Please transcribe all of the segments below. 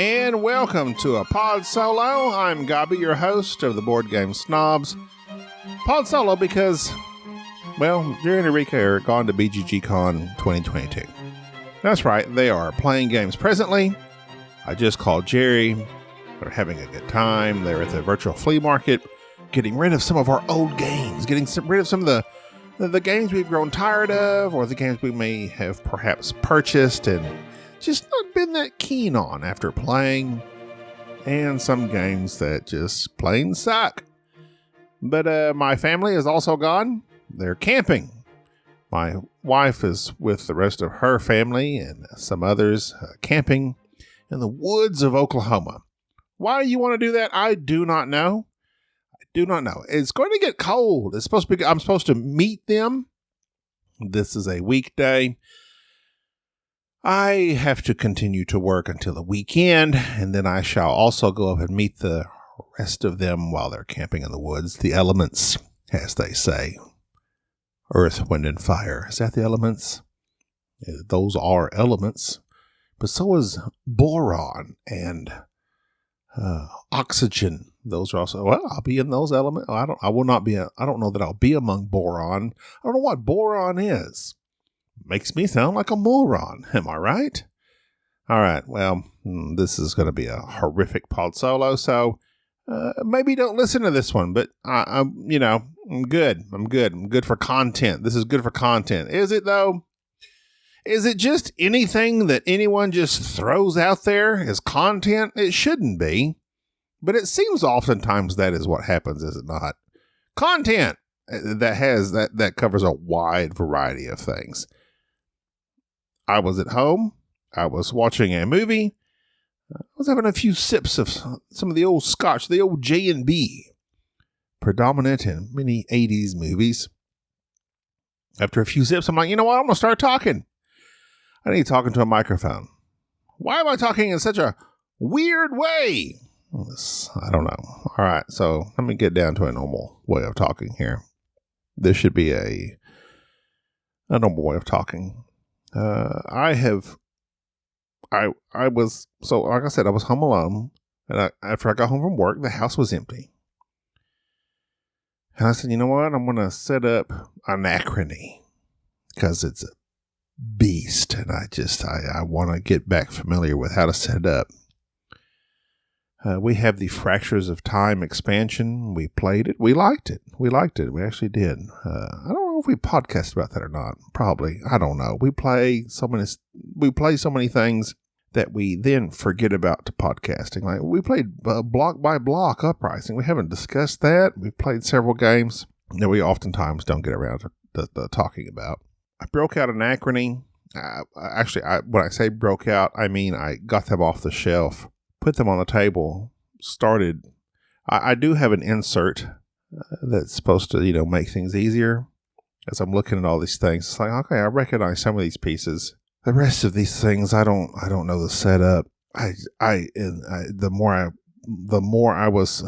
And welcome to a Pod Solo. I'm Gaby, your host of the Board Game Snobs. Pod Solo because, well, Jerry and Enrique are gone to BGG Con 2022. That's right, they are playing games presently. I just called Jerry. They're having a good time. They're at the virtual flea market, getting rid of some of our old games, getting rid of some of the games we've grown tired of, or the games we may have perhaps purchased and just not been that keen on after playing, and some games that just plain suck. But my family is also gone. They're camping. My wife is with the rest of her family and some others camping in the woods of Oklahoma. Why you want to do that, I do not know. It's going to get cold. I'm supposed to meet them. This is a weekday. I have to continue to work until the weekend, and then I shall also go up and meet the rest of them while they're camping in the woods. The elements, as they say. Earth, wind, and fire. Is that the elements? Those are elements. But so is boron and oxygen. Those are also, well, I'll be in those elements. I don't know that I'll be among boron. I don't know what boron is. Makes me sound like a moron. Am I right? All right. Well, this is going to be a horrific pod solo. So maybe don't listen to this one, but I'm good. I'm good for content. This is good for content. Is it though? Is it just anything that anyone just throws out there as content? It shouldn't be, but it seems oftentimes that is what happens, is it not? Content that covers a wide variety of things. I was at home. I was watching a movie. I was having a few sips of some of the old scotch, the old J&B, predominant in many 80s movies. After a few sips, I'm like, you know what? I'm going to start talking. I need talking to a microphone. Why am I talking in such a weird way? I don't know. All right, so let me get down to a normal way of talking here. This should be a normal way of talking. Like I said, I was home alone, and after I got home from work, the house was empty. And I said, you know what? I'm going to set up Anachrony because it's a beast, and I want to get back familiar with how to set it up. We have the Fractures of Time expansion. We played it. We liked it. We actually did. I don't know if we podcast about that or not. Probably. I don't know. We play so many things that we then forget about to podcasting. Like we played block by block Uprising. We haven't discussed that. We've played several games that we oftentimes don't get around to talking about. I broke out Anachrony. When I say broke out, I mean I got them off the shelf, put them on the table, started. I do have an insert that's supposed to, make things easier. As I'm looking at all these things, it's like, okay, I recognize some of these pieces. The rest of these things, I don't know the setup. The more I was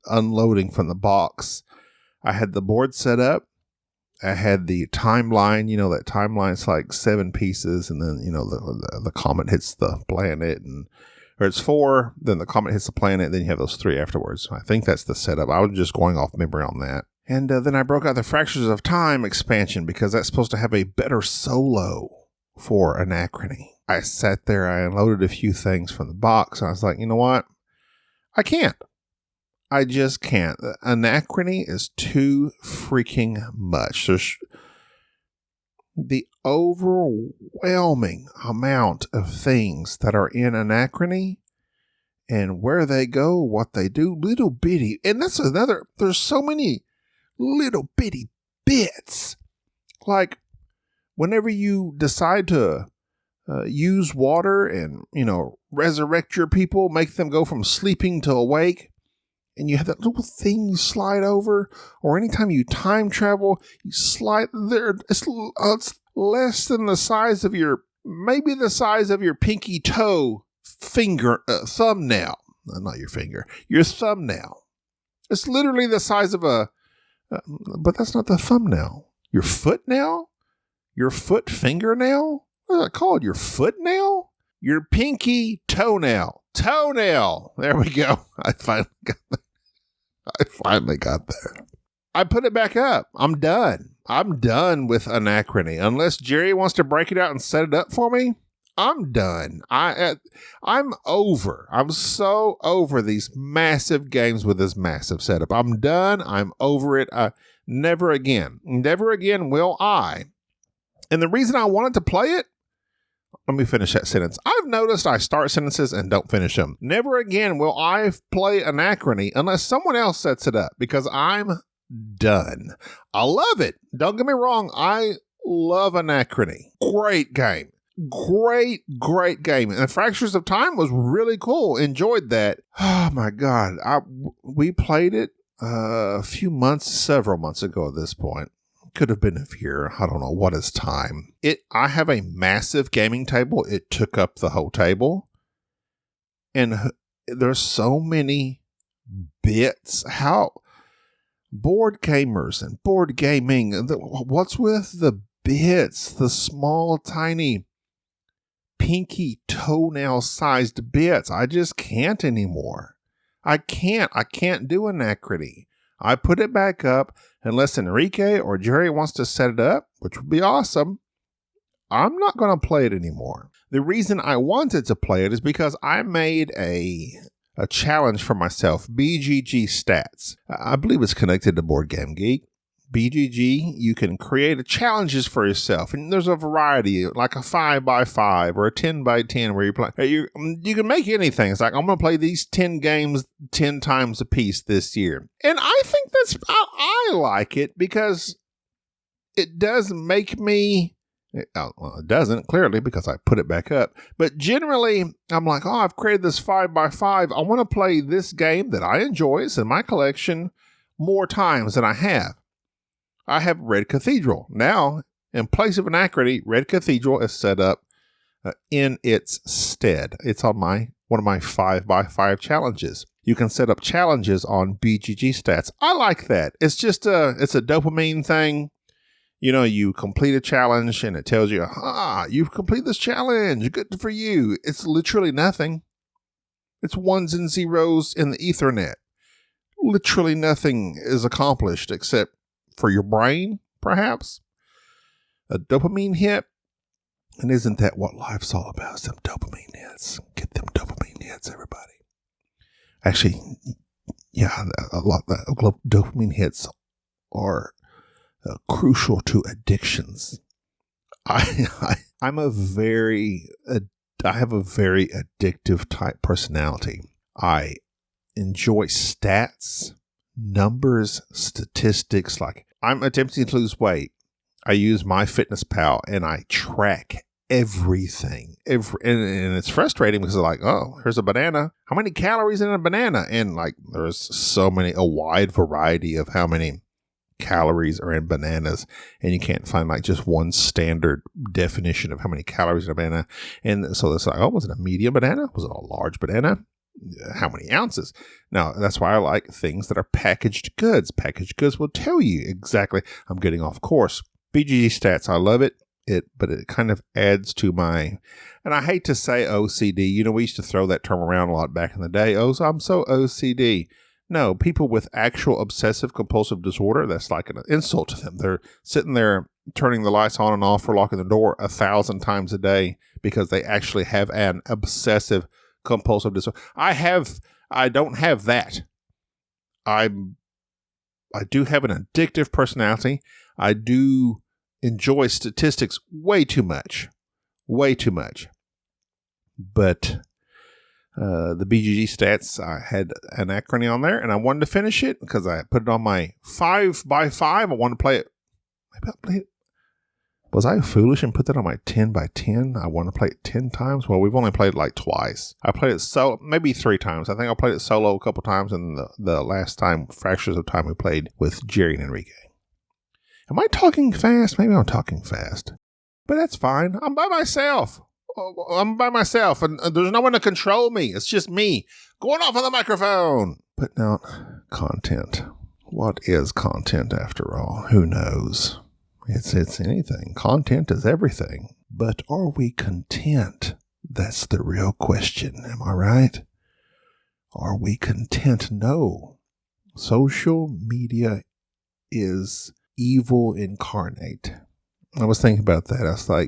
unloading from the box, I had the board set up. I had the timeline, that timeline's like 7 pieces, and then, the comet hits the planet, or it's 4, then the comet hits the planet, then you have those 3 afterwards. I think that's the setup. I was just going off memory on that. And then I broke out the Fractures of Time expansion because that's supposed to have a better solo for Anachrony. I sat there, I unloaded a few things from the box, and I was like, you know what? I can't. I just can't. Anachrony is too freaking much. There's the overwhelming amount of things that are in Anachrony and where they go, what they do, little bitty. And that's there's so many little bitty bits. Like whenever you decide to use water and, resurrect your people, make them go from sleeping to awake, and you have that little thing you slide over, or anytime you time travel, you slide there. It's less than the size of maybe the size of your pinky toe thumbnail. Not your finger, your thumbnail. It's literally the size of but that's not the thumbnail. Your foot nail? Your foot fingernail? What is that called? Your foot nail? Your pinky toenail. Toenail. There we go. I finally got there. I put it back up. I'm done. I'm done with Anachrony. Unless Jerry wants to break it out and set it up for me, I'm done. I'm over. I'm so over these massive games with this massive setup. I'm done. I'm over it. Never again. Never again will I. And the reason I wanted to play it, let me finish that sentence. I've noticed I start sentences and don't finish them. Never again will I play Anachrony unless someone else sets it up, because I'm done. I love it. Don't get me wrong. I love Anachrony. Great game. Great game. And Fractures of Time was really cool. Enjoyed that. Oh my God. We played it several months ago at this point. Could have been a year. I don't know. What is time? I have a massive gaming table. It took up the whole table. And there's so many bits. How board gamers and board gaming. What's with the bits? The small, tiny, pinky toenail sized bits. I just can't anymore. I can't do Anachrony. I put it back up unless Enrique or Jerry wants to set it up, which would be awesome. I'm not going to play it anymore. The reason I wanted to play it is because I made a challenge for myself, BGG Stats. I believe it's connected to Board Game Geek. BGG, you can create challenges for yourself, and there's a variety, like a 5x5 or a 10x10 where you play. You can make anything. It's like, I'm going to play these 10 games 10 times a piece this year. And I think I like it because it does make me, well, it doesn't, clearly, because I put it back up. But generally, I'm like, I've created this 5x5. I want to play this game that I enjoy. It's in my collection more times than I have. I have Red Cathedral. Now, in place of Anachrony, Red Cathedral is set up in its stead. It's on one of my 5x5 challenges. You can set up challenges on BGG Stats. I like that. It's just it's a dopamine thing. You know, you complete a challenge and it tells you, you've completed this challenge. Good for you. It's literally nothing. It's ones and zeros in the Ethernet. Literally nothing is accomplished except for your brain, perhaps. A dopamine hit. And isn't that what life's all about? Some dopamine hits. Get them dopamine hits, everybody. Actually, yeah, a lot of dopamine hits are crucial to addictions. I have a very addictive type personality. I enjoy stats, numbers, statistics. Like, I'm attempting to lose weight. I use MyFitnessPal and I track everything. And it's frustrating because like, here's a banana. How many calories in a banana? And like, there's a wide variety of how many calories are in bananas. And you can't find like just one standard definition of how many calories in a banana. And so it's like, was it a medium banana? Was it a large banana? How many ounces? Now, that's why I like things that are packaged goods. Packaged goods will tell you exactly. I'm getting off course. BGG Stats, I love it. But it kind of adds to my, and I hate to say OCD. You know, we used to throw that term around a lot back in the day. I'm so OCD. No, people with actual obsessive compulsive disorder, that's like an insult to them. They're sitting there turning the lights on and off or locking the door 1,000 times a day because they actually have an obsessive compulsive disorder. I don't have that. I do have an addictive personality. I do enjoy statistics way too much. But the BGG Stats, I had Anachrony on there and I wanted to finish it because I put it on my 5x5. I wanted to play it. Maybe I'll play it. Was I foolish and put that on my 10x10? I want to play it 10 times. Well, we've only played it like twice. I played it maybe 3 times. I think I played it solo a couple times, and the last time, Fractures of Time, we played with Jerry and Enrique. Am I talking fast? Maybe I'm talking fast. But that's fine. I'm by myself. And there's no one to control me. It's just me going off on the microphone. Putting out content. What is content after all? Who knows? It's anything. Content is everything. But are we content? That's the real question. Am I right? Are we content? No. Social media is evil incarnate. I was thinking about that. I was like,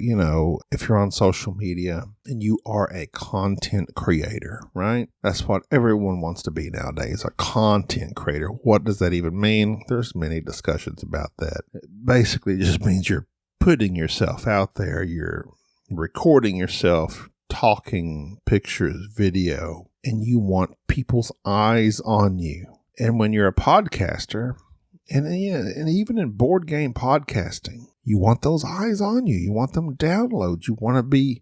if you're on social media and you are a content creator, right? That's what everyone wants to be nowadays, a content creator. What does that even mean? There's many discussions about that. It basically just means you're putting yourself out there. You're recording yourself, talking, pictures, video, and you want people's eyes on you. And when you're a podcaster, and even in board game podcasting, you want those eyes on you. You want them downloads. You want to be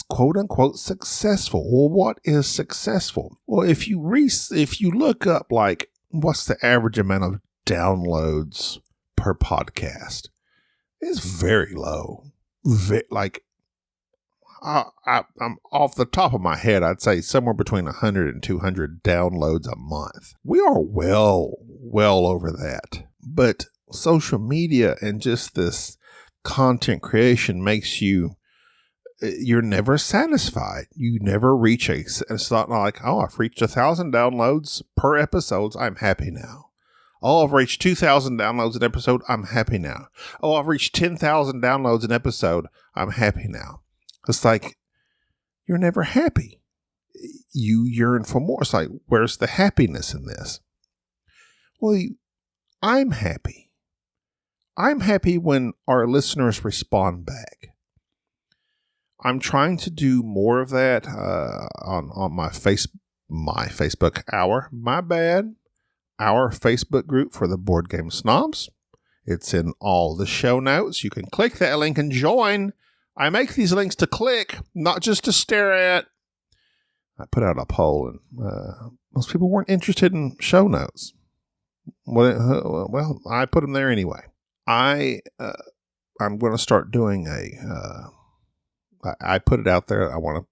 quote unquote successful. Well, what is successful? Well, if you look up like what's the average amount of downloads per podcast, it's very low. I'm off the top of my head, I'd say somewhere between 100 and 200 downloads a month. We are well over that. But social media and just this content creation makes you're never satisfied. You never reach it's not like, I've reached 1,000 downloads per episode. I'm happy now. Oh, I've reached 2,000 downloads an episode. I'm happy now. Oh, I've reached 10,000 downloads an episode. I'm happy now. It's like, you're never happy. You yearn for more. It's like, where's the happiness in this? Well, I'm happy. I'm happy when our listeners respond back. I'm trying to do more of that on my Facebook our Facebook group for the Board Game Snobs. It's in all the show notes. You can click that link and join. I make these links to click, not just to stare at. I put out a poll, and most people weren't interested in show notes. Well, I put them there anyway. I'm going to start doing I put it out there. I want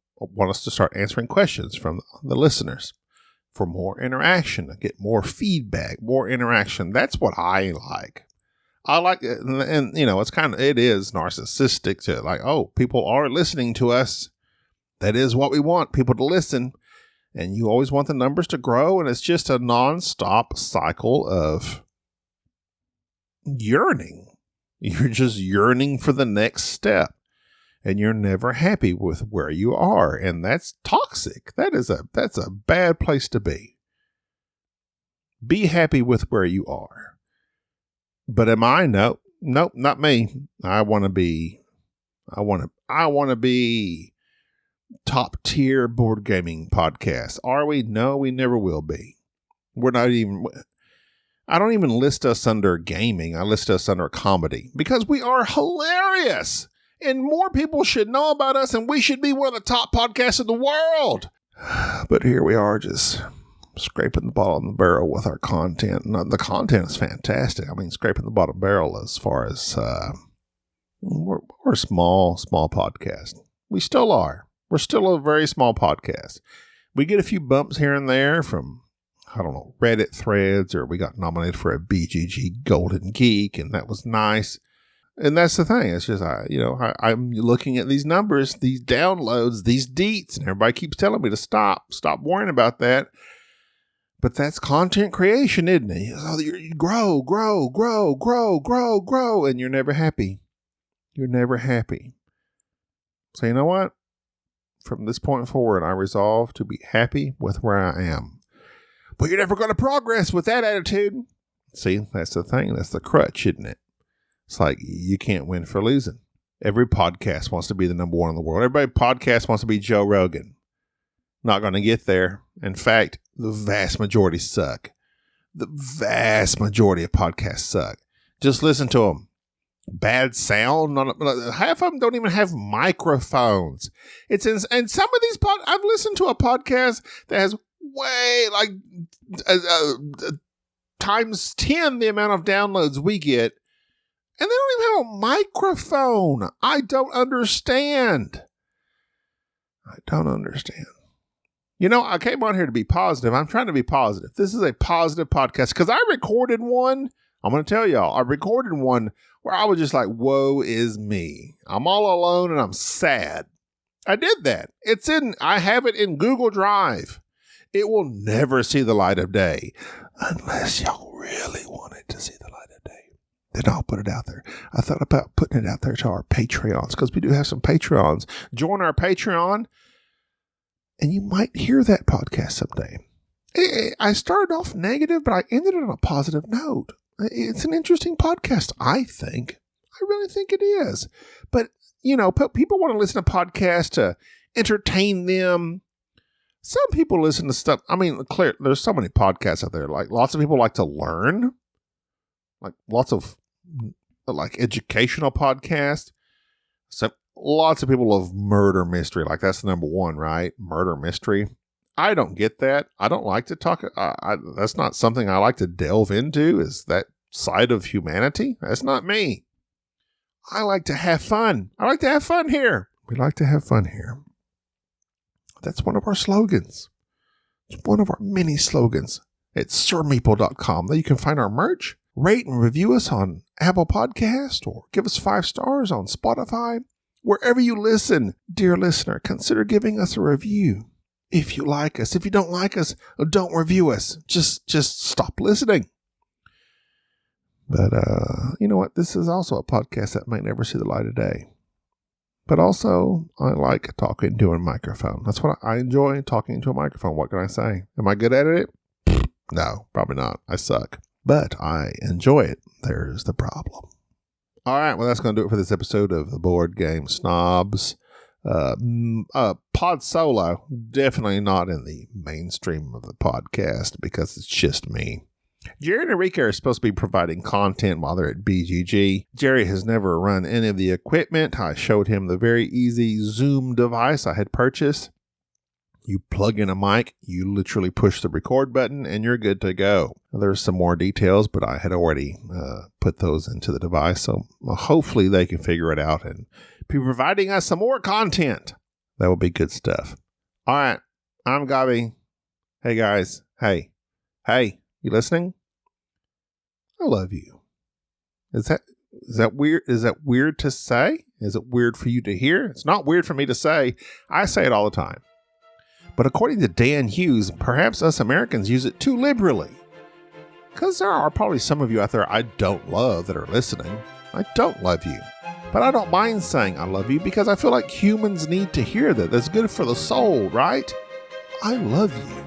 us to start answering questions from the listeners for more interaction, to get more feedback, more interaction. That's what I like. I like it, and it is narcissistic to like, people are listening to us. That is what we want, people to listen. And you always want the numbers to grow, and it's just a nonstop cycle of yearning. You're just yearning for the next step, and you're never happy with where you are, and that's toxic. That's a bad place to be. Be happy with where you are. But am I? Nope, not me. I want to be top tier board gaming podcast. Are we? No, we never will be. We're not even. I don't even list us under gaming. I list us under comedy because we are hilarious, and more people should know about us, and we should be one of the top podcasts in the world. But here we are, just scraping the bottom of the barrel with our content. The content is fantastic. I mean, scraping the bottom barrel as far as we're a small podcast. We still are. We're still a very small podcast. We get a few bumps here and there from, Reddit threads, or we got nominated for a BGG Golden Geek, and that was nice. And that's the thing. It's just, I'm looking at these numbers, these downloads, these deets, and everybody keeps telling me to stop worrying about that. But that's content creation, isn't it? You grow, and you're never happy. You're never happy. So you know what? From this point forward, I resolve to be happy with where I am. But you're never going to progress with that attitude. See, that's the thing. That's the crutch, isn't it? It's like you can't win for losing. Every podcast wants to be the number one in the world. Every podcast wants to be Joe Rogan. Not going to get there. In fact, the vast majority suck. The vast majority of podcasts suck. Just listen to them. Bad sound. Half of them don't even have microphones. And some of these I've listened to a podcast that has way times 10 the amount of downloads we get, and they don't even have a microphone. I don't understand. I came on here to be positive. I'm trying to be positive. This is a positive podcast because I recorded one. I'm going to tell y'all, I recorded one where I was just like, woe is me. I'm all alone and I'm sad. I did that. I have it in Google Drive. It will never see the light of day unless y'all really want it to see the light of day. Then I'll put it out there. I thought about putting it out there to our Patreons because we do have some Patreons. Join our Patreon and you might hear that podcast someday. I started off negative, but I ended on a positive note. It's an interesting podcast, I think. I really think it is. But, people want to listen to podcasts to entertain them. Some people listen to stuff. I mean, clear, there's so many podcasts out there. Like, lots of people like to learn. Like, lots of, educational podcasts. So, lots of people love murder mystery. Like, that's the number one, right? Murder mystery. I don't get that. I don't like to talk. That's not something I like to delve into, is that side of humanity. That's not me. I like to have fun. I like to have fun here. We like to have fun here. That's one of our slogans. It's one of our many slogans. It's sirmeeple.com. There you can find our merch. Rate and review us on Apple Podcast or give us 5 stars on Spotify. Wherever you listen, dear listener, consider giving us a review. If you like us. If you don't like us, don't review us. Just stop listening. But you know what? This is also a podcast that might never see the light of day. But also, I like talking to a microphone. That's what I enjoy, talking to a microphone. What can I say? Am I good at it? No, probably not. I suck. But I enjoy it. There's the problem. All right, well, that's going to do it for this episode of the Board Game Snobs. Pod Solo, definitely not in the mainstream of the podcast because it's just me. Jerry and Enrique are supposed to be providing content while they're at BGG. Jerry has never run any of the equipment. I showed him the very easy Zoom device I had purchased. You plug in a mic, you literally push the record button, and you're good to go. There's some more details, but I had already put those into the device, so hopefully they can figure it out and be providing us some more content. That will be good stuff. All right, I'm Gaby. Hey, guys. Hey, you listening? I love you. Is that weird? Is that weird to say? Is it weird for you to hear? It's not weird for me to say. I say it all the time. But according to Dan Hughes, perhaps us Americans use it too liberally. Because there are probably some of you out there I don't love that are listening. I don't love you. But I don't mind saying I love you because I feel like humans need to hear that. That's good for the soul, right? I love you.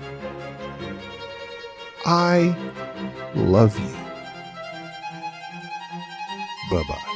I love you. Bye-bye.